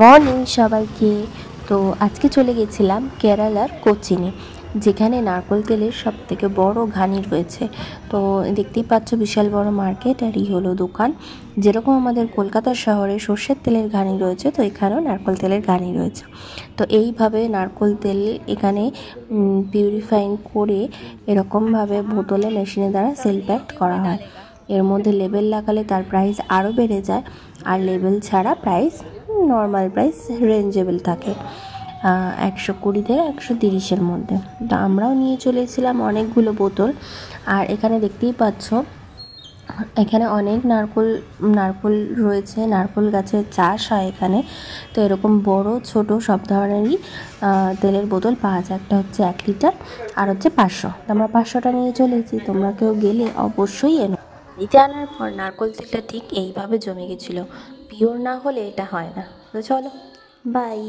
Morning সবাইকে। তো আজকে চলে গেছিলাম কেরালার কোচিনে, যেখানে নারকেল তেলের সব থেকে বড় ঘানি রয়েছে। তো দেখতেই পাচ্ছ বিশাল বড় মার্কেট, আর এই হলো দোকান। যেরকম আমাদের কলকাতা শহরে সর্ষের তেলের ঘানি রয়েছে, তো এখানেও নারকেল তেলের ঘানি রয়েছে। তো এইভাবে নারকেল তেল এখানে পিউরিফাইং করে এরকমভাবে বোতলে মেশিনের দ্বারা সেল প্যাকড করা হয়। এর মধ্যে লেবেল লাগালে তার প্রাইস আরও বেড়ে যায়, আর লেবেল ছাড়া প্রাইস নর্মাল প্রাইস রেঞ্জেবল থাকে 120 থেকে 130-এর মধ্যে। তো আমরাও নিয়ে চলে এসেছিলাম অনেকগুলো বোতল। আর এখানে দেখতেই পাচ্ছ এখানে অনেক নারকেল রয়েছে, নারকেল গাছের চাষ হয় এখানে। তো এরকম বড় ছোট সব ধরনেরই তেলের বোতল পাওয়া যায়। একটা হচ্ছে 1 লিটার, আর হচ্ছে 500। আমরা 500টা নিয়ে চলে এসেছি, তোমরা কেউ গেলে অবশ্যই এনো। বাড়িতে আনার পর নারকেল তেলটা ঠিক এইভাবে জমে গেছিলো, পিওর না হলে এটা হয় না। তো চলো, বাই।